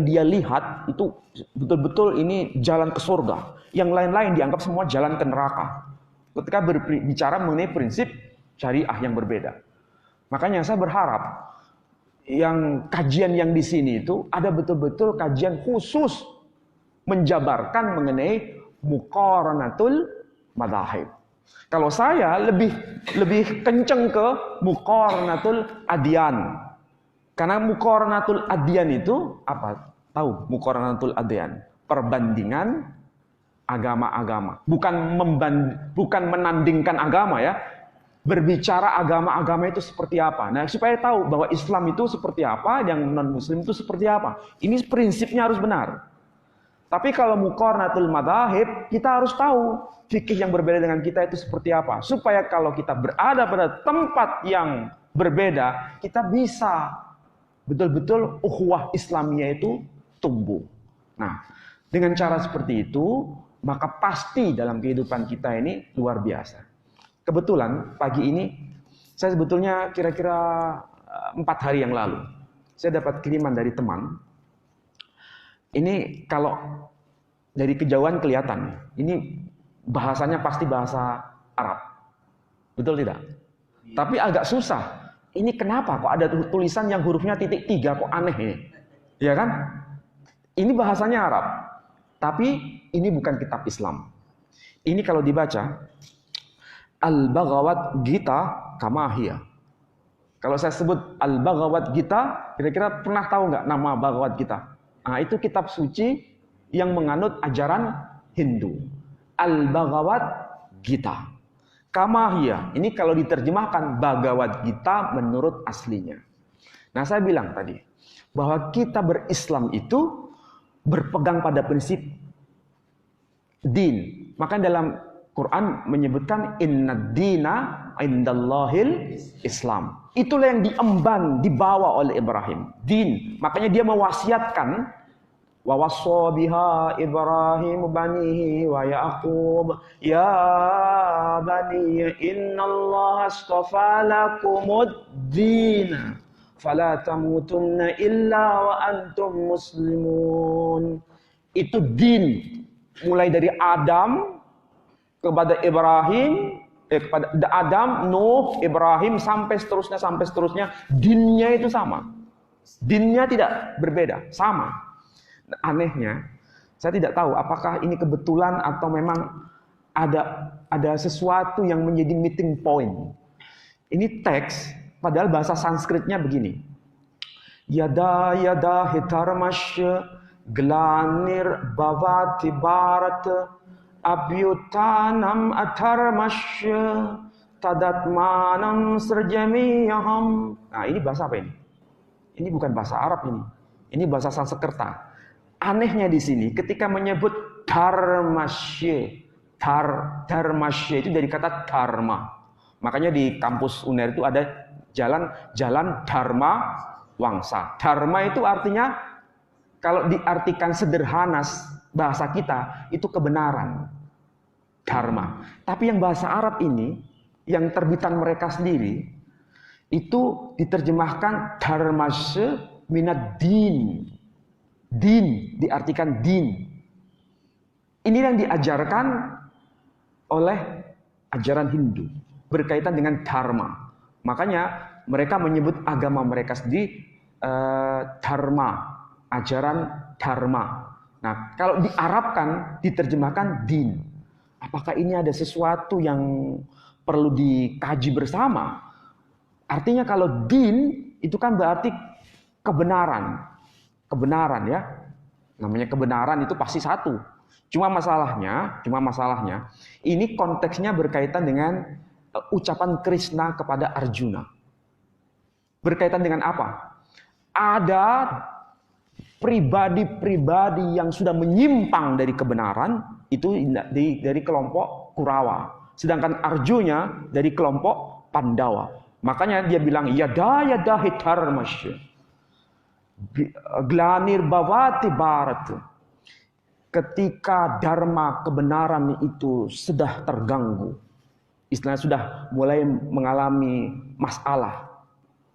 dia lihat itu betul-betul ini jalan ke surga. Yang lain-lain dianggap semua jalan ke neraka. Ketika berbicara mengenai prinsip syariah yang berbeda. Makanya saya berharap yang kajian yang di sini itu ada betul-betul kajian khusus menjabarkan mengenai muqaranatul madzahib. Kalau saya lebih kenceng ke muqaranatul adyan. Karena muqaranatul adyan itu apa? Tahu muqaranatul adyan? Perbandingan agama-agama. Bukan menandingkan agama ya. Berbicara agama-agama itu seperti apa. Nah, supaya tahu bahwa Islam itu seperti apa, yang non-muslim itu seperti apa. Ini prinsipnya harus benar. Tapi kalau muqaranatul madzahib, kita harus tahu fikih yang berbeda dengan kita itu seperti apa. Supaya kalau kita berada pada tempat yang berbeda, kita bisa betul-betul ukhuwah Islamiyah itu tumbuh. Nah, dengan cara seperti itu, maka pasti dalam kehidupan kita ini luar biasa. Kebetulan pagi ini, saya sebetulnya kira-kira 4 hari yang lalu, saya dapat kiriman dari teman. Ini kalau dari kejauhan kelihatan, ini bahasanya pasti bahasa Arab. Betul tidak? Tapi agak susah. Ini kenapa kok ada tulisan yang hurufnya titik 3 kok aneh ini? Ya kan? Ini bahasanya Arab. Tapi ini bukan kitab Islam. Ini kalau dibaca Al-Bhagavad Gita Kamahiyah. Kalau saya sebut Al-Bhagavad Gita, kira-kira pernah tahu nggak nama Bhagavad Gita? Nah, itu kitab suci yang menganut ajaran Hindu. Al-Bhagavad Gita. Kamahiyah. Ini kalau diterjemahkan Bhagavad Gita menurut aslinya. Nah, saya bilang tadi bahwa kita berislam itu berpegang pada prinsip din. Maka dalam Quran menyebutkan innad dina indallahil Islam. Itulah yang diemban, dibawa oleh Ibrahim. Din. Makanya dia mewasiatkan wa wassa biha Ibrahim banihi wa Yaqub ya bani innallaha astafa lakumud din fala tamutunna illa wa antum muslimun. Itu din. Mulai dari Adam kepada Ibrahim, kepada Adam, Nuh, Ibrahim sampai seterusnya, dinnya itu sama. Dinnya tidak berbeda, sama. Anehnya, saya tidak tahu apakah ini kebetulan atau memang ada sesuatu yang menjadi meeting point. Ini teks, padahal bahasa Sanskritnya begini. Yada yada hitarmasya glanir bhavati bharat abhyutanam atharmasya tadatmanam srjamiyaham. Nah, ini bahasa apa ini? Ini bukan bahasa Arab ini. Ini bahasa Sanskerta. Anehnya di sini ketika menyebut dharmasya, dharmasya itu dari kata dharma. Makanya di kampus UNER itu ada jalan Dharma Wangsa. Dharma itu artinya kalau diartikan sederhana bahasa kita itu kebenaran. Dharma. Tapi yang bahasa Arab ini yang terbitan mereka sendiri itu diterjemahkan dharmasya minad din. Din diartikan din. Ini yang diajarkan oleh ajaran Hindu berkaitan dengan dharma. Makanya mereka menyebut agama mereka sendiri dharma, ajaran dharma. Nah, kalau diarabkan, diterjemahkan din. Apakah ini ada sesuatu yang perlu dikaji bersama? Artinya kalau din itu kan berarti kebenaran. Kebenaran ya. Namanya kebenaran itu pasti satu. Cuma masalahnya ini konteksnya berkaitan dengan ucapan Krishna kepada Arjuna. Berkaitan dengan apa? Ada pribadi-pribadi yang sudah menyimpang dari kebenaran, itu dari kelompok Kurawa. Sedangkan Arjuna dari kelompok Pandawa. Makanya dia bilang, yada hitarmasya. Glanir bawati barat. Ketika dharma kebenaran itu sudah terganggu. Istilahnya sudah mulai mengalami masalah.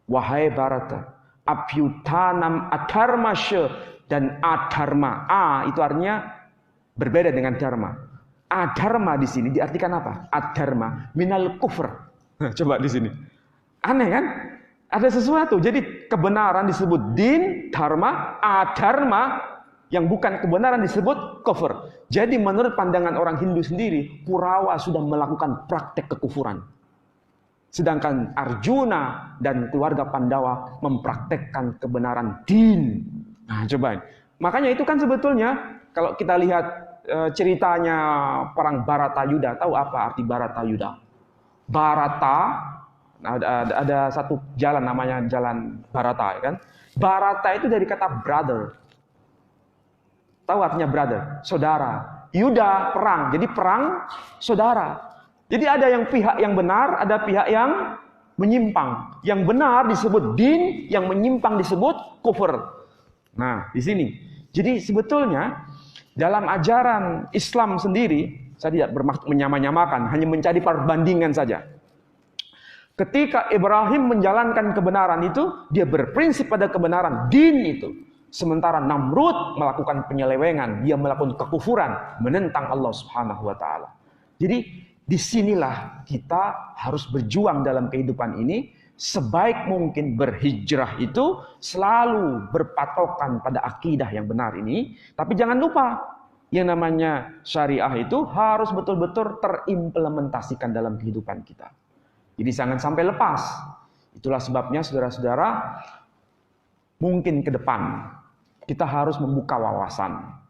Wahai Barata, abhyutanam adharmasya dan adharma. Itu artinya berbeda dengan dharma. Adharma di sini diartikan apa? Adharma minal kufr. Coba di sini. Aneh kan? Ada sesuatu. Jadi kebenaran disebut din, dharma, adharma yang bukan kebenaran disebut kufur. Jadi menurut pandangan orang Hindu sendiri, Kurawa sudah melakukan praktek kekufuran. Sedangkan Arjuna dan keluarga Pandawa mempraktekkan kebenaran din. Nah, coba. Makanya itu kan sebetulnya kalau kita lihat ceritanya perang Baratayuda, tahu apa arti Baratayuda? Barata, ada satu jalan namanya jalan Barata, ya kan? Barata itu dari kata brother. Tahu artinya brother, saudara. Yuda perang, jadi perang saudara. Jadi ada yang pihak yang benar, ada pihak yang menyimpang. Yang benar disebut din, yang menyimpang disebut kufur. Nah, di sini. Jadi sebetulnya dalam ajaran Islam sendiri, saya tidak bermaksud menyamakan, hanya mencari perbandingan saja. Ketika Ibrahim menjalankan kebenaran itu, dia berprinsip pada kebenaran din itu. Sementara Namrud melakukan penyelewengan, dia melakukan kekufuran, menentang Allah Subhanahu wa taala. Jadi disinilah kita harus berjuang dalam kehidupan ini. Sebaik mungkin berhijrah itu selalu berpatokan pada akidah yang benar ini. Tapi jangan lupa, yang namanya syariah itu harus betul-betul terimplementasikan dalam kehidupan kita. Jadi jangan sampai lepas. Itulah sebabnya saudara-saudara, mungkin ke depan kita harus membuka wawasan.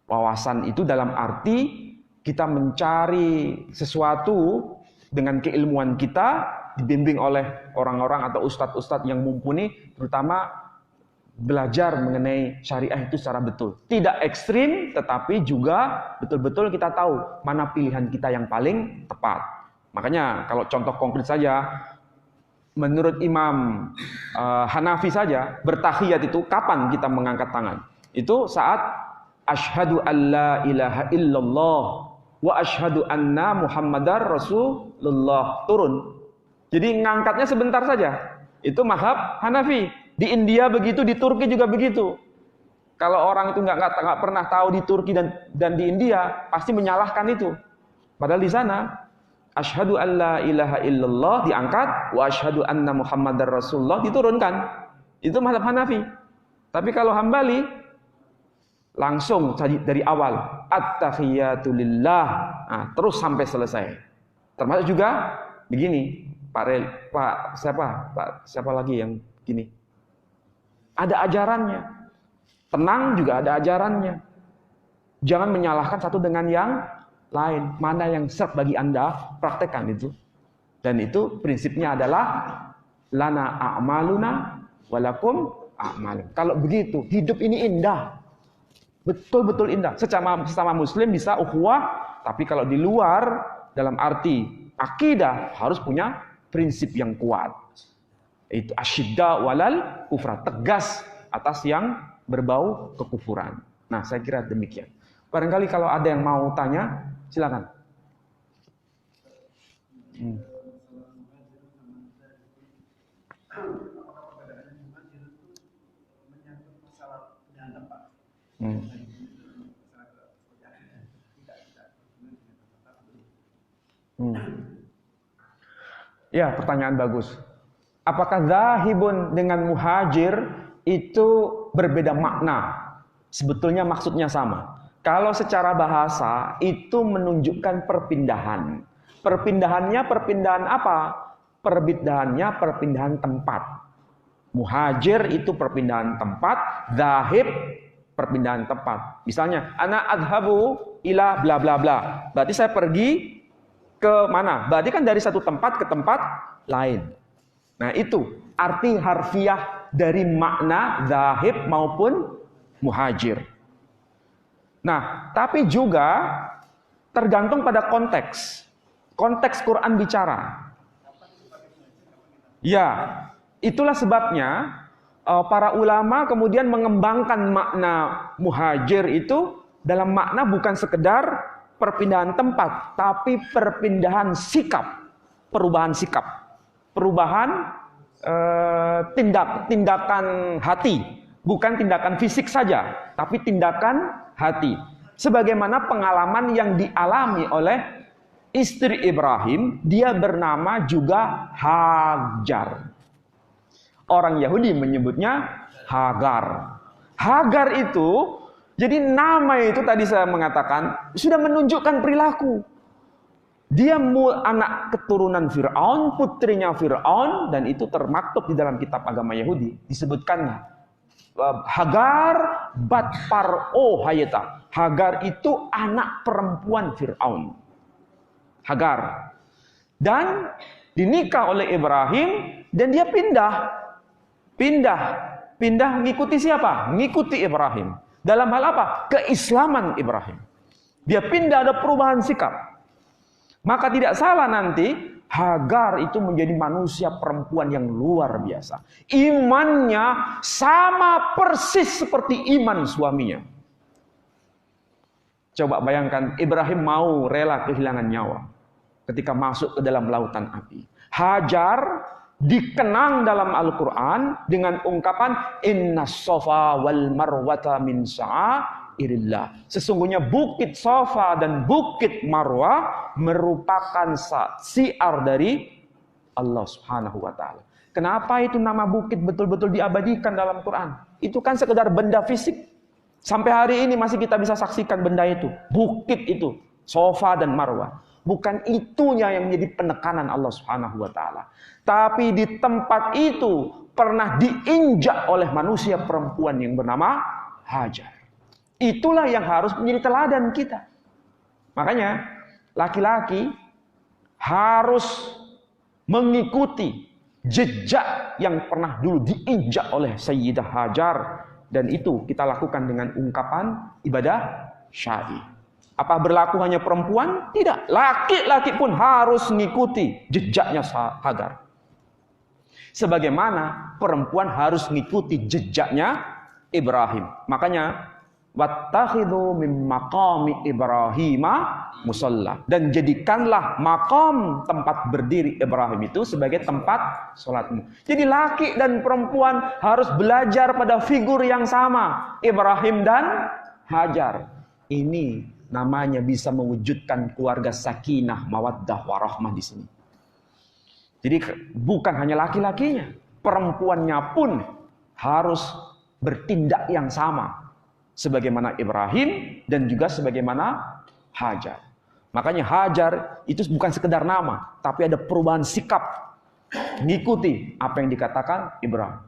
Wawasan itu dalam arti kita mencari sesuatu dengan keilmuan kita, dibimbing oleh orang-orang atau ustadz-ustadz yang mumpuni, terutama belajar mengenai syariah itu secara betul. Tidak ekstrim, tetapi juga betul-betul kita tahu mana pilihan kita yang paling tepat. Makanya kalau contoh konkret saja, menurut Imam Hanafi saja, bertahiyat itu kapan kita mengangkat tangan? Itu saat asyhadu alla ilaha illallah wa asyhadu anna muhammadar rasulullah turun. Jadi ngangkatnya sebentar saja. Itu mazhab Hanafi. Di India begitu, di Turki juga begitu. Kalau orang itu nggak pernah tahu di Turki dan di India, pasti menyalahkan itu. Padahal di sana asyhadu alla ilaha illallah diangkat, wa asyhadu anna muhammadar rasulullah diturunkan. Itu mazhab Hanafi. Tapi kalau Hambali langsung dari awal at-tahiyatu lillah, terus sampai selesai. Termasuk juga begini. Siapa lagi yang gini? Ada ajarannya. Tenang juga ada ajarannya. Jangan menyalahkan satu dengan yang lain. Mana yang serp bagi Anda, praktekkan itu. Dan itu prinsipnya adalah lana a'maluna walakum a'malun. Kalau begitu, hidup ini indah. Betul-betul indah. Sesama muslim bisa ukhuwah, tapi kalau di luar dalam arti akidah harus punya prinsip yang kuat. Itu asyidda walal kufra, tegas atas yang berbau kekufuran. Nah, saya kira demikian. Barangkali kalau ada yang mau tanya, silakan. Ya, pertanyaan bagus. Apakah zahibun dengan muhajir itu berbeda makna? Sebetulnya maksudnya sama. Kalau secara bahasa itu menunjukkan perpindahan. Perpindahannya perpindahan apa? Perpindahannya perpindahan tempat. Muhajir itu perpindahan tempat, zahib perpindahan tempat. Misalnya, ana adhabu ila bla bla bla. Berarti saya pergi ke mana? Berarti kan dari satu tempat ke tempat lain. Nah, itu arti harfiah dari makna zahib maupun muhajir. Nah, tapi juga Tergantung pada konteks. Konteks Quran bicara. Ya, itulah sebabnya para ulama kemudian mengembangkan makna muhajir itu dalam makna bukan sekedar perpindahan tempat, tapi perpindahan sikap, perubahan sikap, perubahan tindakan hati, bukan tindakan fisik saja, tapi tindakan hati. Sebagaimana pengalaman yang dialami oleh istri Ibrahim, dia bernama juga Hajar. Orang Yahudi menyebutnya Hagar. Hagar itu, jadi nama itu tadi saya mengatakan, sudah menunjukkan perilaku. Dia anak keturunan Fir'aun, putrinya Fir'aun, dan itu termaktub di dalam kitab agama Yahudi. Disebutkan Hagar bat Par'o hayata. Hagar itu anak perempuan Fir'aun. Hagar. Dan dinikah oleh Ibrahim, dan dia pindah mengikuti siapa? Mengikuti Ibrahim. Dalam hal apa? Keislaman Ibrahim. Dia pindah, ada perubahan sikap. Maka tidak salah nanti Hagar itu menjadi manusia perempuan yang luar biasa. Imannya sama persis seperti iman suaminya. Coba bayangkan, Ibrahim mau rela kehilangan nyawa ketika masuk ke dalam lautan api. Hajar dikenang dalam Al-Quran dengan ungkapan Inna Safa wal Marwata min sya'airillah. Sesungguhnya bukit Safa dan bukit Marwah merupakan siar dari Allah Subhanahu wa taala. Kenapa itu nama bukit betul-betul diabadikan dalam Quran? Itu kan sekedar benda fisik. Sampai hari ini masih kita bisa saksikan benda itu. Bukit itu, Safa dan Marwah. Bukan itunya yang menjadi penekanan Allah Subhanahu wa taala. Tapi di tempat itu pernah diinjak oleh manusia perempuan yang bernama Hajar. Itulah yang harus menjadi teladan kita. Makanya laki-laki harus mengikuti jejak yang pernah dulu diinjak oleh Sayyidah Hajar. Dan itu kita lakukan dengan ungkapan ibadah syai. Apa berlaku hanya perempuan? Tidak. Laki-laki pun harus mengikuti jejaknya Hagar. Sebagaimana perempuan harus mengikuti jejaknya Ibrahim. Makanya wattakhidhu min maqami Ibrahima musalla. Dan jadikanlah makam tempat berdiri Ibrahim itu sebagai tempat sholatmu. Jadi laki dan perempuan harus belajar pada figur yang sama. Ibrahim dan Hajar. Ini namanya bisa mewujudkan keluarga sakinah, mawaddah, warahmah di sini. Jadi bukan hanya laki-lakinya, perempuannya pun harus bertindak yang sama. Sebagaimana Ibrahim dan juga sebagaimana Hajar. Makanya Hajar itu bukan sekedar nama, tapi ada perubahan sikap. Mengikuti apa yang dikatakan Ibrahim.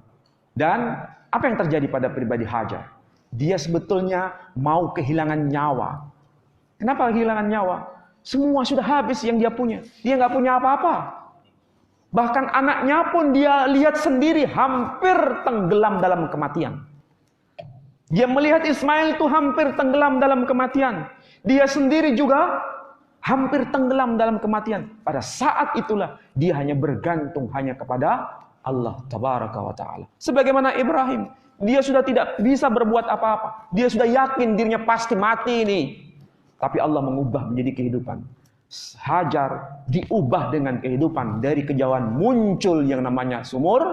Dan apa yang terjadi pada pribadi Hajar? Dia sebetulnya mau kehilangan nyawa. Kenapa kehilangan nyawa? Semua sudah habis yang dia punya. Dia nggak punya apa-apa. Bahkan anaknya pun dia lihat sendiri hampir tenggelam dalam kematian. Dia melihat Ismail itu hampir tenggelam dalam kematian. Dia sendiri juga hampir tenggelam dalam kematian. Pada saat itulah dia hanya bergantung hanya kepada Allah Tabaraka wa Ta'ala. Sebagaimana Ibrahim. Dia sudah tidak bisa berbuat apa-apa. Dia sudah yakin dirinya pasti mati ini. Tapi Allah mengubah menjadi kehidupan. Hajar diubah dengan kehidupan. Dari kejauhan muncul yang namanya sumur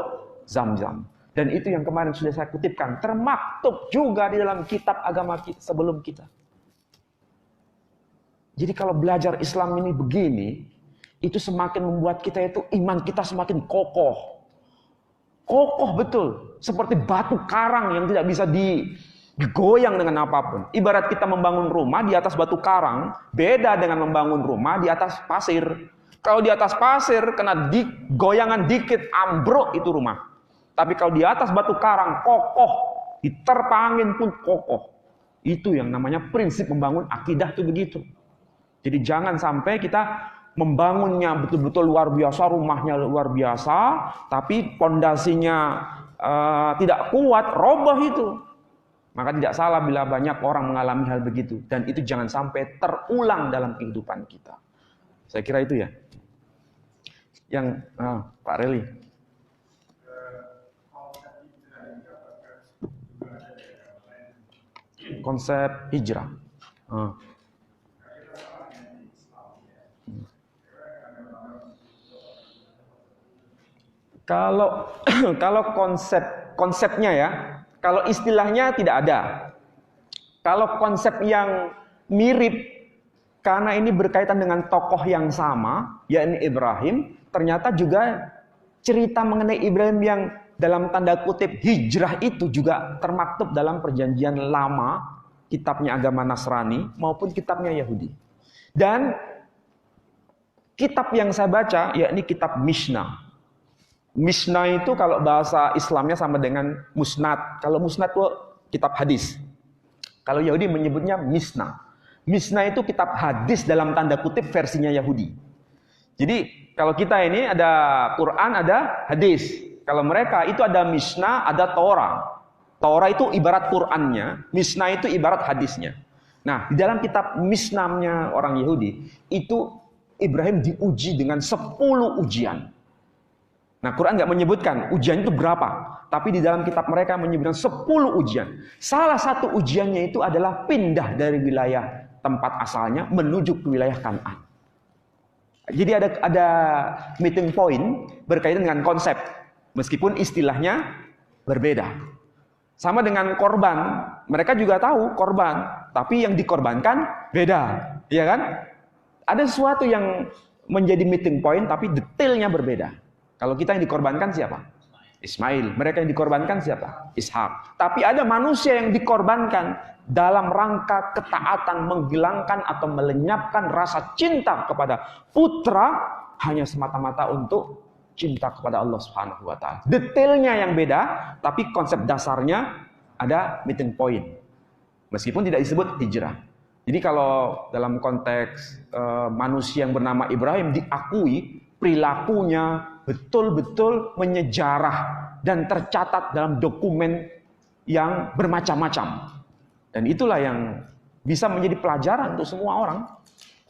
Zam-Zam. Dan itu yang kemarin sudah saya kutipkan. Termaktub juga di dalam kitab agama kita, sebelum kita. Jadi kalau belajar Islam ini begini, itu semakin membuat kita itu iman kita semakin kokoh. Kokoh betul. Seperti batu karang yang tidak bisa digoyang dengan apapun. Ibarat kita membangun rumah di atas batu karang, beda dengan membangun rumah di atas pasir. Kalau di atas pasir, kena goyangan dikit, ambruk itu rumah. Tapi kalau di atas batu karang, kokoh. Diterpa angin pun kokoh. Itu yang namanya prinsip membangun akidah itu begitu. Jadi jangan sampai kita membangunnya betul-betul luar biasa, rumahnya luar biasa, tapi pondasinya tidak kuat, roboh itu. Maka tidak salah bila banyak orang mengalami hal begitu. Dan itu jangan sampai terulang dalam kehidupan kita. Saya kira itu ya. Yang Pak Reli. Konsep hijrah. Kalau konsepnya ya, kalau istilahnya tidak ada. Kalau konsep yang mirip, karena ini berkaitan dengan tokoh yang sama, yakni Ibrahim, ternyata juga cerita mengenai Ibrahim yang dalam tanda kutip hijrah itu juga termaktub dalam perjanjian lama, kitabnya agama Nasrani maupun kitabnya Yahudi. Dan kitab yang saya baca yakni kitab Mishnah. Mishnah itu kalau bahasa Islamnya sama dengan musnad. Kalau musnad itu kitab hadis. Kalau Yahudi menyebutnya Mishnah. Mishnah itu kitab hadis dalam tanda kutip versinya Yahudi. Jadi kalau kita ini ada Quran, ada hadis. Kalau mereka itu ada Mishnah, ada Torah. Torah itu ibarat Qurannya, Mishnah itu ibarat hadisnya. Nah, di dalam kitab Mishnahnya orang Yahudi, itu Ibrahim diuji dengan 10 ujian. Nah, Quran nggak menyebutkan ujian itu berapa, tapi di dalam kitab mereka menyebutkan 10 ujian. Salah satu ujiannya itu adalah pindah dari wilayah tempat asalnya menuju ke wilayah Kanaan. Jadi ada meeting point berkaitan dengan konsep, meskipun istilahnya berbeda. Sama dengan korban, mereka juga tahu korban, tapi yang dikorbankan beda, ya kan? Ada sesuatu yang menjadi meeting point, tapi detailnya berbeda. Kalau kita yang dikorbankan siapa? Ismail. Mereka yang dikorbankan siapa? Ishak. Tapi ada manusia yang dikorbankan dalam rangka ketaatan, menghilangkan atau melenyapkan rasa cinta kepada putra hanya semata-mata untuk cinta kepada Allah Subhanahu wa taala. Detailnya yang beda, tapi konsep dasarnya ada meeting point. Meskipun tidak disebut hijrah. Jadi kalau dalam konteks manusia yang bernama Ibrahim diakui perilakunya betul-betul menyejarah dan tercatat dalam dokumen yang bermacam-macam. Dan itulah yang bisa menjadi pelajaran untuk semua orang.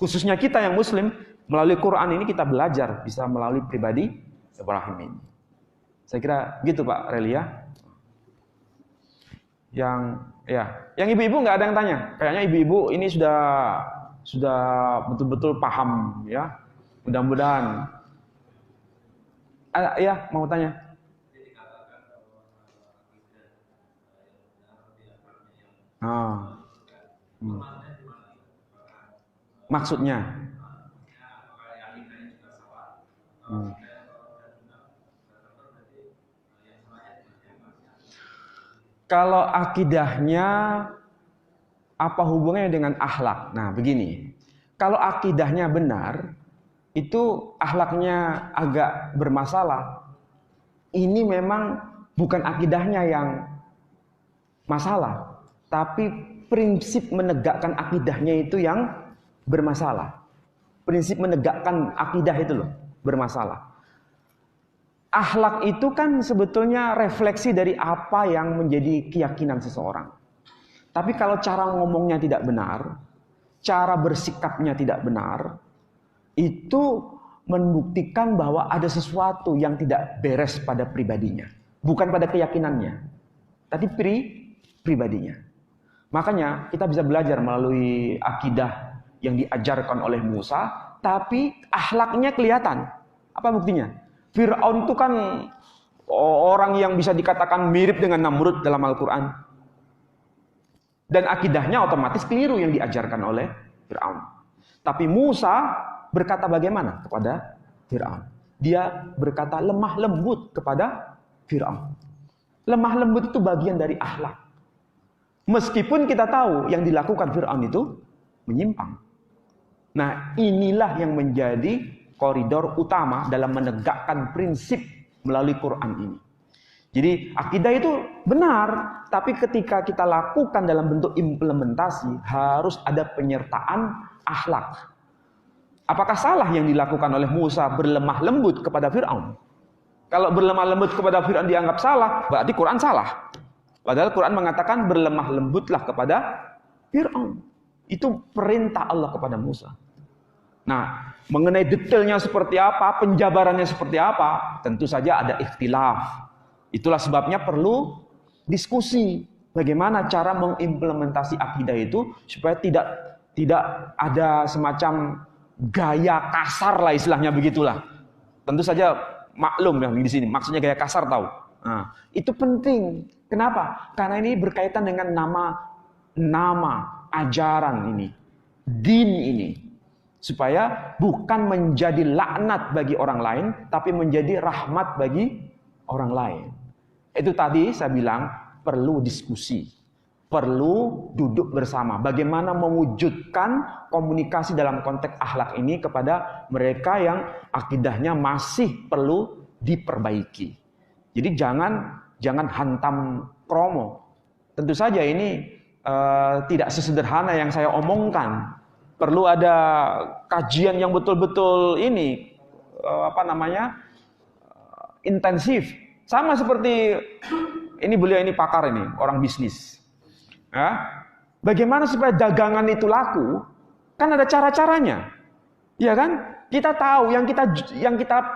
Khususnya kita yang muslim, melalui Quran ini kita belajar bisa melalui pribadi Ibrahim ini. Saya kira gitu Pak Relia. Yang ibu-ibu nggak ada yang tanya. Kayaknya ibu-ibu ini sudah betul-betul paham ya. Mudah-mudahan. Ya, mau tanya. Maksudnya. Kalau akidahnya apa hubungannya dengan akhlak? Nah, begini. Kalau akidahnya benar, itu akhlaknya agak bermasalah. Ini memang bukan akidahnya yang masalah, tapi prinsip menegakkan akidahnya itu yang bermasalah. Prinsip menegakkan akidah itu loh bermasalah. Akhlak itu kan sebetulnya refleksi dari apa yang menjadi keyakinan seseorang. Tapi kalau cara ngomongnya tidak benar, cara bersikapnya tidak benar, itu membuktikan bahwa ada sesuatu yang tidak beres pada pribadinya. Bukan pada keyakinannya, tapi pribadinya. Makanya kita bisa belajar melalui akidah yang diajarkan oleh Musa, tapi akhlaknya kelihatan. Apa buktinya? Fir'aun itu kan orang yang bisa dikatakan mirip dengan Namrud dalam Al-Quran. Dan akidahnya otomatis keliru yang diajarkan oleh Fir'aun. Tapi Musa berkata bagaimana kepada Fir'aun? Dia berkata lemah lembut kepada Fir'aun. Lemah lembut itu bagian dari akhlak. Meskipun kita tahu yang dilakukan Fir'aun itu menyimpang. Nah, inilah yang menjadi koridor utama dalam menegakkan prinsip melalui Quran ini. Jadi akidah itu benar, tapi ketika kita lakukan dalam bentuk implementasi harus ada penyertaan akhlak. Apakah salah yang dilakukan oleh Musa berlemah lembut kepada Fir'aun? Kalau berlemah lembut kepada Fir'aun dianggap salah, berarti Quran salah. Padahal Quran mengatakan berlemah lembutlah kepada Fir'aun. Itu perintah Allah kepada Musa. Nah, mengenai detailnya seperti apa, penjabarannya seperti apa, tentu saja ada ikhtilaf. Itulah sebabnya perlu diskusi. Bagaimana cara mengimplementasi akidah itu supaya tidak ada semacam gaya kasar lah istilahnya begitulah. Tentu saja maklum yang di sini, maksudnya gaya kasar tahu. Nah, itu penting. Kenapa? Karena ini berkaitan dengan nama ajaran ini, din ini. Supaya bukan menjadi laknat bagi orang lain, tapi menjadi rahmat bagi orang lain. Itu tadi saya bilang perlu diskusi, perlu duduk bersama. Bagaimana mewujudkan komunikasi dalam konteks akhlak ini kepada mereka yang akidahnya masih perlu diperbaiki. Jadi jangan hantam kromo. Tentu saja ini tidak sesederhana yang saya omongkan. Perlu ada kajian yang betul-betul ini intensif. Sama seperti beliau ini pakar ini, orang bisnis. Ya. Bagaimana supaya dagangan itu laku? Kan ada cara-caranya. Ya kan? Kita tahu yang kita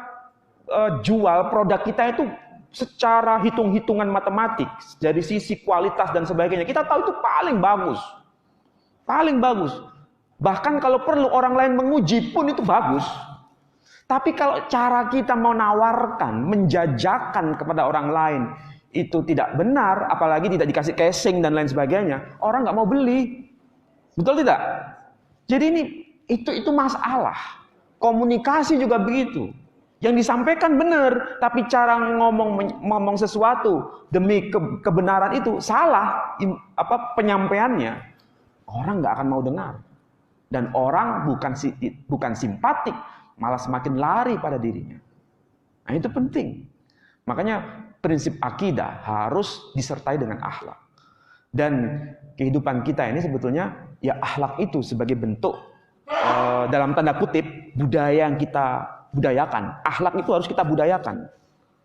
jual produk kita itu secara hitung-hitungan matematik dari sisi kualitas dan sebagainya. Kita tahu itu paling bagus. Paling bagus. Bahkan kalau perlu orang lain menguji pun itu bagus. Tapi kalau cara kita mau nawarkan, menjajakan kepada orang lain itu tidak benar, apalagi tidak dikasih casing dan lain sebagainya, orang nggak mau beli. Betul tidak? Jadi itu masalah. Komunikasi juga begitu. Yang disampaikan benar, tapi cara ngomong sesuatu demi kebenaran itu salah penyampaiannya. Orang nggak akan mau dengar. Dan orang bukan simpatik, malah semakin lari pada dirinya. Nah itu penting. Makanya prinsip akidah harus disertai dengan akhlak. Dan kehidupan kita ini sebetulnya ya akhlak itu sebagai bentuk dalam tanda kutip budaya yang kita budayakan. Akhlak itu harus kita budayakan.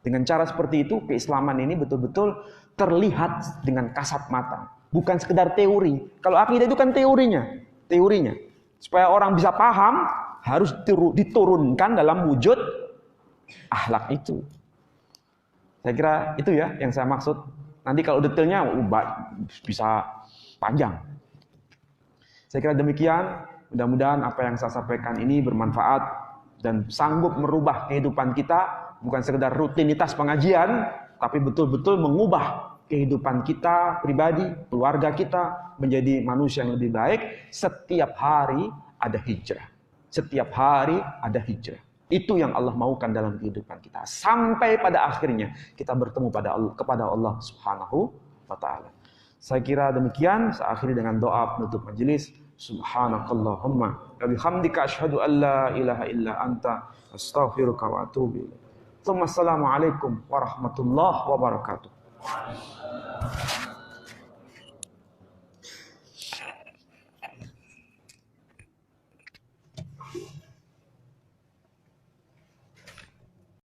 Dengan cara seperti itu keislaman ini betul-betul terlihat dengan kasat mata. Bukan sekedar teori. Kalau akidah itu kan teorinya. Supaya orang bisa paham, harus diturunkan dalam wujud akhlak itu. Saya kira itu ya yang saya maksud. Nanti kalau detailnya bisa panjang. Saya kira demikian. Mudah-mudahan apa yang saya sampaikan ini bermanfaat dan sanggup merubah kehidupan kita. Bukan sekedar rutinitas pengajian, tapi betul-betul mengubah kehidupan kita pribadi, keluarga kita menjadi manusia yang lebih baik. Setiap hari ada hijrah. Setiap hari ada hijrah. Itu yang Allah maukan dalam kehidupan kita. Sampai pada akhirnya kita bertemu kepada Allah Subhanahu wa taala. Saya kira demikian. Saya akhiri dengan doa penutup majelis. Subhanakallahumma wa bihamdika asyhadu an la ilaha illa anta astaghfiruka wa atubu ilaik. Assalamualaikum warahmatullahi wabarakatuh.